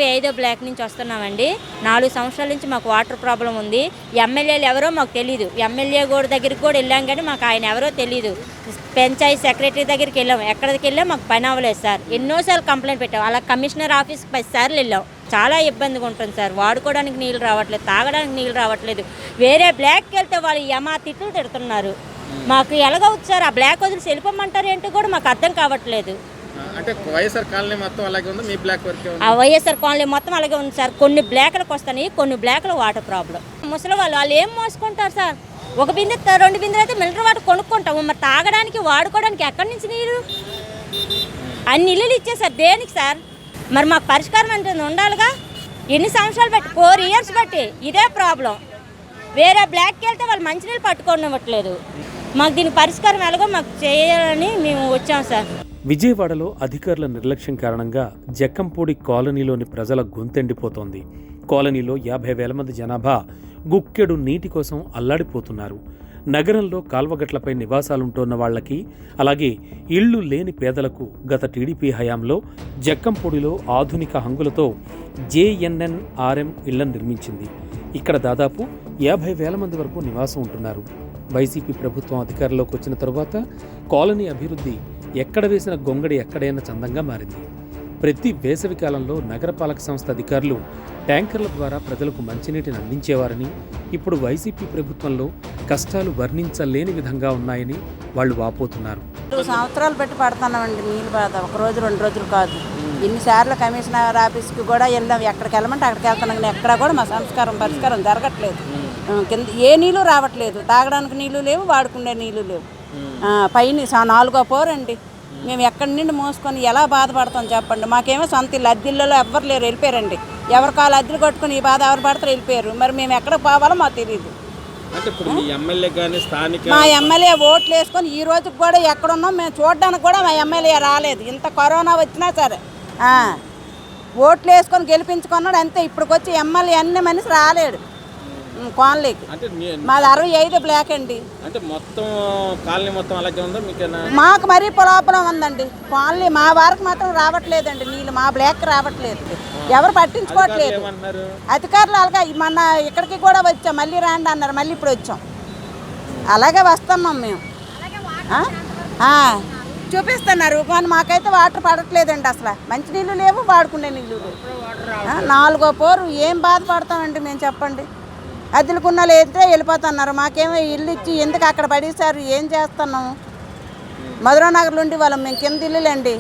5వ బ్లాక్ నుంచి వస్తున్నామండి. 4 సంవత్సరాల నుంచి మాకు వాటర్ ప్రాబ్లం ఉంది. ఎమ్మెల్యేలు ఎవరో మాకు తెలీదు. ఎమ్మెల్యే దగ్గరికి కూడా వెళ్ళాం కానీ మాకు ఆయన ఎవరో తెలీదు. పంచాయతీ సెక్రటరీ దగ్గరికి వెళ్ళాం. ఎక్కడికి వెళ్ళాం మాకు పని అవ్వలేదు సార్. ఎన్నోసార్లు కంప్లైంట్ పెట్టాం. అలా కమిషనర్ ఆఫీస్కి 10 సార్లు వెళ్ళాం. చాలా ఇబ్బందిగా ఉంటుంది సార్. వాడుకోవడానికి నీళ్ళు రావట్లేదు, తాగడానికి నీళ్ళు రావట్లేదు. వేరే బ్లాక్కి వెళ్తే వాళ్ళు యమా తిట్లు తిడుతున్నారు. మాకు ఎలాగవుతుంది సార్? ఆ బ్లాక్ వదిలిసి వెళ్ళిపోమంటారు ఏంటో కూడా మాకు అర్థం కావట్లేదు. అంటే వైఎస్ఆర్ కాలనీ మొత్తం అలాగే ఉంది, మీ బ్లాక్ వరకే ఉంది? ఆ వైఎస్ఆర్ కాలనీ మొత్తం అలాగే ఉంది సార్. కొన్ని బ్లాక్లకు వస్తాయి, కొన్ని బ్లాక్లు వాటర్ ప్రాబ్లం. ముసలి వాళ్ళు ఏం మోసుకుంటారు సార్? 1 బిందె 2 బిందెలు అయితే మినరల్ వాటర్ కొనుక్కుంటాము. మరి తాగడానికి వాడుకోవడానికి ఎక్కడి నుంచి నీరు? అన్ని ఇల్లులు ఇచ్చేసారు దేనికి సార్? మరి మాకు పరిష్కారం అంటే ఉండాలిగా. ఎన్ని సంవత్సరాలు బట్టి 4 ఇయర్స్ బట్టి ఇదే ప్రాబ్లం. వేరే బ్లాక్కి వెళ్తే వాళ్ళు మంచినీళ్ళు పట్టుకోనివ్వట్లేదు. మాకు దీని పరిష్కారం ఎలాగో మాకు చేయాలని మేము వచ్చాం సార్. విజయవాడలో అధికారుల నిర్లక్ష్యం కారణంగా జక్కంపూడి కాలనీలోని ప్రజల గొంతెండిపోతోంది. కాలనీలో 50,000 మంది జనాభా గుక్కెడు నీటి కోసం అల్లాడిపోతున్నారు. నగరంలో కాల్వగట్లపై నివాసాలుంటోన్న వాళ్లకి, అలాగే ఇళ్లు లేని పేదలకు గత టీడీపీ హయాంలో జక్కంపూడిలో ఆధునిక హంగులతో JNNRM ఇళ్లను నిర్మించింది. ఇక్కడ దాదాపు 50,000 మంది వరకు నివాసం ఉంటున్నారు. వైసీపీ ప్రభుత్వం అధికారంలోకి వచ్చిన తరువాత కాలనీ అభివృద్ధి ఎక్కడ వేసిన గొంగడి ఎక్కడైనా చందంగా మారింది. ప్రతి వేసవి కాలంలో నగరపాలక సంస్థ అధికారులు ట్యాంకర్ల ద్వారా ప్రజలకు మంచినీటిని అందించేవారని, ఇప్పుడు వైసీపీ ప్రభుత్వంలో కష్టాలు వర్ణించలేని విధంగా ఉన్నాయని వాళ్ళు వాపోతున్నారు. 2 సంవత్సరాలు పెట్టి పడుతున్నామండి నీళ్ళు బాధ. 1 రోజు 2 రోజులు కాదు. ఇన్నిసార్లు కమిషనర్ ఆఫీస్కి కూడా వెళ్ళాం. ఎక్కడికి వెళ్ళమంటే అక్కడికి వెళ్తున్నాం కానీ ఎక్కడా కూడా మా పరిష్కారం జరగట్లేదు. కింద ఏ నీళ్ళు రావట్లేదు. తాగడానికి నీళ్ళు లేవు, వాడుకునే నీళ్ళు లేవు. పైన 4వ పోరండి. మేము ఎక్కడి నుండి మోసుకొని ఎలా బాధపడతాం చెప్పండి. మాకేమో సొంత ఇల్లు, అద్దెళ్ళలో ఎవ్వరు లేరు, వెళ్ళిపోయారండి. ఎవరి కాలు అద్దెలు కొట్టుకుని ఈ బాధ ఎవరు పడతారు వెళ్ళిపోయారు. మరి మేము ఎక్కడ పోవాలో మాకు తెలియదు. మా ఎమ్మెల్యే ఓట్లు వేసుకొని ఈ రోజుకి కూడా ఎక్కడున్నాం మేము చూడడానికి కూడా మా ఎమ్మెల్యే రాలేదు. ఇంత కరోనా వచ్చినా సరే ఓట్లు వేసుకొని గెలిపించుకున్నాడు అంతే. ఇప్పటికొచ్చి ఎమ్మెల్యే అన్ని మనిషి రాలేడు కాలనీకి. మాది 65 బ్లాక్ అండి. అంటే మొత్తం కాలనీ మొత్తం అలాగే ఉందా? మాకు మరీ పొలాపలం ఉందండి కాలనీ. మా వారికి మాత్రం రావట్లేదండి నీళ్ళు. మా బ్లాక్ రావట్లేదు, ఎవరు పట్టించుకోవట్లేదు. అధికారులు అలాగే మొన్న ఇక్కడికి కూడా వచ్చాం, మళ్ళీ రాండి అన్నారు, మళ్ళీ ఇప్పుడు వచ్చాం. అలాగే వస్తున్నాం మేము. చూపిస్తున్నారు కానీ మాకైతే వాటర్ పడట్లేదండి. అసలు మంచి నీళ్ళు లేవు, వాడుకునే నీళ్ళు లేవు. 4వ పోరు ఏం బాధపడతామండి మేము చెప్పండి. అద్దెలకున్న లేదంటే వెళ్ళిపోతున్నారు. మాకేమో ఇల్లు ఇచ్చి ఎందుకు అక్కడ పడేసారు? ఏం చేస్తున్నాము? మధురానగర్లో ఉండి వాళ్ళం మేము. కింద ఇల్లులండి,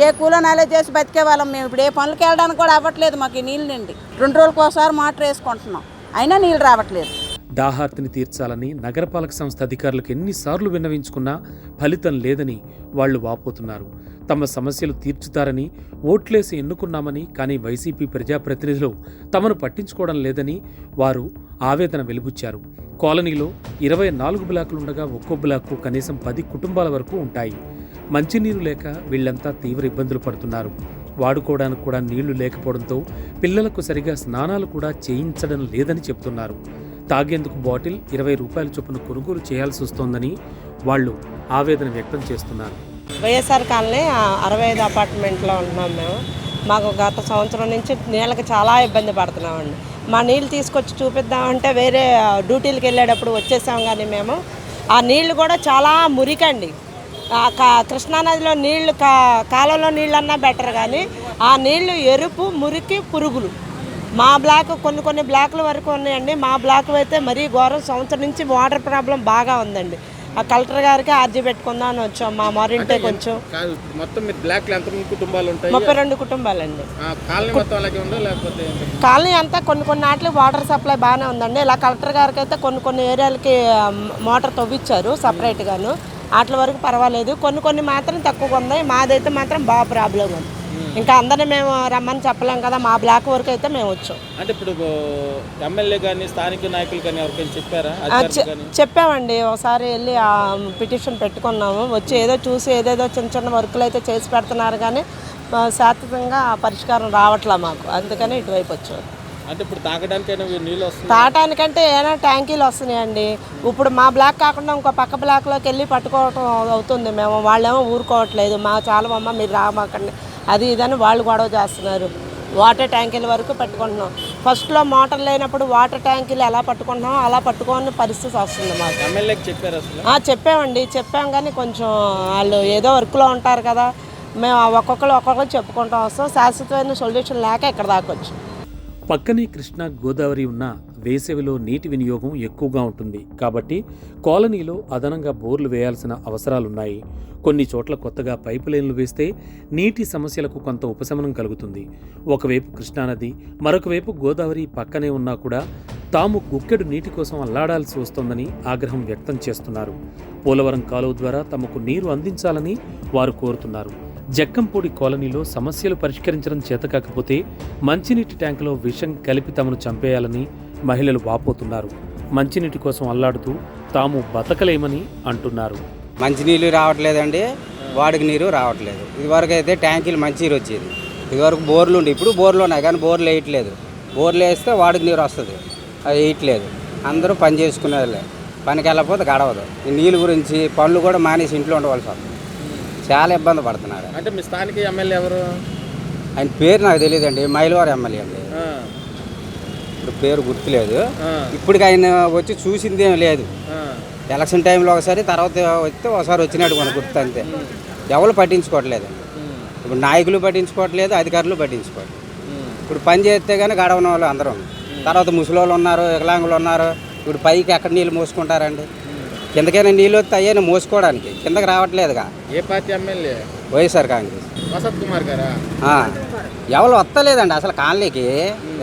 ఏ కూలో నాలే చేసి బతికే వాళ్ళం మేము. ఇప్పుడు ఏ పనులకి వెళ్ళడానికి కూడా అవ్వట్లేదు మాకు ఈ నీళ్ళు నిండి. 2 రోజులకు ఒకసారి మోటార్ వేసుకుంటున్నాం, అయినా నీళ్ళు రావట్లేదు. దాహార్తిని తీర్చాలని నగరపాలక సంస్థ అధికారులకు ఎన్నిసార్లు విన్నవించుకున్నా ఫలితం లేదని వాళ్లు వాపోతున్నారు. తమ సమస్యలు తీర్చుతారని ఓట్లేసి ఎన్నుకున్నామని, కానీ వైసీపీ ప్రజాప్రతినిధులు తమను పట్టించుకోవడం లేదని వారు ఆవేదన వెలిబుచ్చారు. కాలనీలో 24 బ్లాకులుండగా ఒక్కో బ్లాకు కనీసం 10 కుటుంబాల వరకు ఉంటాయి. మంచినీరు లేక వీళ్లంతా తీవ్ర ఇబ్బందులు పడుతున్నారు. వాడుకోవడానికి కూడా నీళ్లు లేకపోవడంతో పిల్లలకు సరిగా స్నానాలు కూడా చేయించడం లేదని చెబుతున్నారు. తాగేందుకు బాటిల్ 20 రూపాయల చొప్పున కొనుగోలు చేయాల్సి వస్తోందని వాళ్ళు ఆవేదన వ్యక్తం చేస్తున్నారు. వైఎస్ఆర్ కాలనీ 65 అపార్ట్మెంట్లో ఉంటున్నాం మేము. మాకు గత సంవత్సరం నుంచి నీళ్ళకి చాలా ఇబ్బంది పడుతున్నామండి. మా నీళ్ళు తీసుకొచ్చి చూపిద్దామంటే వేరే డ్యూటీలకు వెళ్ళేటప్పుడు వచ్చేసాం కానీ మేము ఆ నీళ్లు కూడా చాలా మురికండి. కృష్ణానదిలో నీళ్లు కాలంలో నీళ్ళన్నా బెటర్ కానీ ఆ నీళ్లు ఎరుపు, మురికి, పురుగులు. మా బ్లాక్ కొన్ని బ్లాకుల వరకు ఉన్నాయండి. మా బ్లాక్ అయితే మరీ ఘోరం. సంవత్సరం నుంచి వాటర్ ప్రాబ్లం బాగా ఉందండి. ఆ కలెక్టర్ గారికి అర్జీ పెట్టుకుందాం అని వచ్చాం. మా మరింటే కొంచెం 32 కుటుంబాలండి. కాలనీ అంతా కొన్ని ఆటలు వాటర్ సప్లై బాగానే ఉందండి. ఇలా కలెక్టర్ గారికి అయితే కొన్ని ఏరియాలకి మోటార్ తవ్విచ్చారు సపరేట్గాను. వాటి వరకు పర్వాలేదు. కొన్ని మాత్రం తక్కువగా ఉన్నాయి. మాదైతే మాత్రం బాగా ప్రాబ్లం ఉంది. ఇంకా అందరినీ మేము రమ్మని చెప్పలేం కదా. మా బ్లాక్ వరకు అయితే మేము వచ్చాం. అంటే ఇప్పుడు ఎమ్మెల్యే కానీ స్థానిక నాయకులు కానీ ఎవరికైనా చెప్పారా? చెప్పామండి. ఒకసారి వెళ్ళి పిటిషన్ పెట్టుకున్నాము. వచ్చి ఏదో చూసి ఏదేదో చిన్న వర్కులు అయితే చేసి పెడుతున్నారు కానీ శాశ్వతంగా పరిష్కారం రావట్లా మాకు. అందుకని ఇటువైపు వచ్చాం. అంటే ఇప్పుడు తాగడానికైనా నీళ్ళు వస్తాయి? తాగడానికంటే ఏమైనా ట్యాంకీలు వస్తున్నాయండి. ఇప్పుడు మా బ్లాక్ కాకుండా ఇంకో పక్క బ్లాక్లోకి వెళ్ళి పట్టుకోవటం అవుతుంది. వాళ్ళేమో ఊరుకోవట్లేదు. మా చాలా అమ్మ మీరు రామాకండి అది ఇదని వాళ్ళు గొడవ చేస్తున్నారు. వాటర్ ట్యాంకీల వరకు పెట్టుకుంటున్నాం. ఫస్ట్లో మోటార్ లేనప్పుడు వాటర్ ట్యాంకీలు ఎలా పట్టుకుంటున్నాం అలా పట్టుకోని పరిస్థితి వస్తుంది మాకు. ఎమ్మెల్యేకి చెప్పారు అసలు? చెప్పామండి, చెప్పాం కానీ కొంచెం వాళ్ళు ఏదో వర్క్లో ఉంటారు కదా, మేము ఒక్కొక్కరు చెప్పుకుంటాం వస్తాం. శాశ్వతమైన సొల్యూషన్ లేక ఇక్కడ దాకొచ్చు. పక్కనే కృష్ణా గోదావరి ఉన్న వేసవిలో నీటి వినియోగం ఎక్కువగా ఉంటుంది కాబట్టి కాలనీలో అదనంగా బోర్లు వేయాల్సిన అవసరాలున్నాయి. కొన్ని చోట్ల కొత్తగా పైపు లైన్లు వేస్తే నీటి సమస్యలకు కొంత ఉపశమనం కలుగుతుంది. ఒకవైపు కృష్ణానది, మరొక వైపు గోదావరి పక్కనే ఉన్నా కూడా తాము గుక్కెడు నీటి కోసం అల్లాడాల్సి వస్తోందని ఆగ్రహం వ్యక్తం చేస్తున్నారు. పోలవరం కాలువ ద్వారా తమకు నీరు అందించాలని వారు కోరుతున్నారు. జక్కంపూడి కాలనీలో సమస్యలు పరిష్కరించడం చేతకాకపోతే మంచినీటి ట్యాంకులో విషం కలిపి తమను చంపేయాలని మహిళలు వాపోతున్నారు. మంచినీటి కోసం అల్లాడుతూ తాము బతకలేమని అంటున్నారు. మంచినీళ్ళు రావట్లేదండి, వాడికి నీరు రావట్లేదు. ఇదివరకు అయితే ట్యాంకీలు మంచి నీరు వచ్చేది. ఇదివరకు బోర్లు ఉండి, ఇప్పుడు బోర్లు ఉన్నాయి కానీ బోర్లు వేయట్లేదు. బోర్లు వేస్తే వాడికి నీరు వస్తుంది, అది వేయట్లేదు. అందరూ పని చేసుకునేది, పనికి వెళ్ళకపోతే గడవదు. ఈ నీళ్ళు గురించి పనులు కూడా మానేసి ఇంట్లో ఉండవలసి వస్తుంది. చాలా ఇబ్బంది పడుతున్నారు. అంటే మీ స్థానిక ఎమ్మెల్యే ఎవరు? ఆయన పేరు నాకు తెలియదండి, మైలవరం ఎమ్మెల్యే అండి. ఇప్పుడు పేరు గుర్తులేదు. ఇప్పటికి ఆయన వచ్చి చూసింది ఏం లేదు. ఎలక్షన్ టైంలో ఒకసారి, తర్వాత వస్తే ఒకసారి వచ్చినట్టు మనకు గుర్తు, అంతే. ఎవరు పట్టించుకోవట్లేదండి. ఇప్పుడు నాయకులు పట్టించుకోవట్లేదు, అధికారులు పట్టించుకోవట్లేదు. ఇప్పుడు పని చేస్తే కానీ గడవన వాళ్ళు అందరూ. తర్వాత ముసలోళ్ళు ఉన్నారు, వికలాంగులు ఉన్నారు. ఇప్పుడు పైకి ఎక్కడ నీళ్ళు మోసుకుంటారండి? కిందకైనా నీళ్ళు వస్తే అయ్యే మోసుకోవడానికి, కిందకి రావట్లేదుగా. ఏ party MLA? YSR Congress. Wasat Kumar గారా? ఎవరు వస్తలేదండి అసలు కాలనీకి.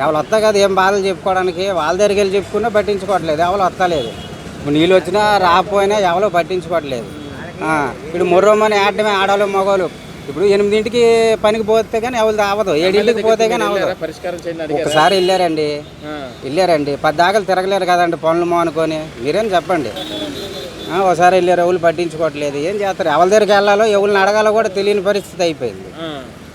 ఎవరు వస్తా కదా ఏం బాధలు చెప్పుకోవడానికి, వాళ్ళ దగ్గరికి వెళ్ళి చెప్పుకున్నా పట్టించుకోవట్లేదు. ఎవరు వస్తలేదు. ఇప్పుడు నీళ్ళు వచ్చినా రాకపోయినా ఎవరో పట్టించుకోవట్లేదు. ఇప్పుడు ముర్రమ్మని ఆడటమే ఆడవాళ్ళు మగవాళ్ళు. ఇప్పుడు 8ంటికి పనికి పోతే కానీ ఎవరు రావదు, 7ంటికి పోతే కానీ అవ్వదు. పరిష్కారం చేయండి. ఒకసారి వెళ్ళారండి 10 దాకలు తిరగలేరు కదండి పనులు మానుకొని. మీరేం చెప్పండి. ఒకసారి వెళ్ళారు, ఎవరు పట్టించుకోవట్లేదు. ఏం చేస్తారు? ఎవరి దగ్గరికి వెళ్ళాలో ఎవరిని అడగాలో కూడా తెలియని పరిస్థితి అయిపోయింది.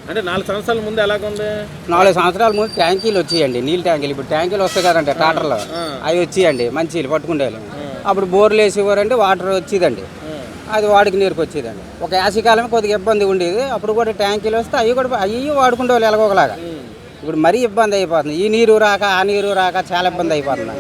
అంటే 4 సంవత్సరాల ముందు ఎలాగుంది? 4 సంవత్సరాల ముందు ట్యాంకీలు వచ్చేయండి, నీళ్ళు ట్యాంకీలు. ఇప్పుడు ట్యాంకీలు వస్తాయి కదండి ట్రాక్టర్లో, అవి వచ్చేయండి మంచి నీళ్ళు పట్టుకుండేవాళ్ళు. అప్పుడు బోర్లు వేసేవారండి, వాటర్ వచ్చేదండి, అది వాడికి నీరుకు వచ్చేదండి. ఒక యాసకాలమే కొద్దిగా ఇబ్బంది ఉండేది. అప్పుడు కూడా ట్యాంకీలు వస్తే అవి వాడుకుంటే వాళ్ళు ఎలాగోలాగా. ఇప్పుడు మరీ ఇబ్బంది అయిపోతుంది. ఈ నీరు రాక ఆ నీరు రాక చాలా ఇబ్బంది అయిపోతుంది.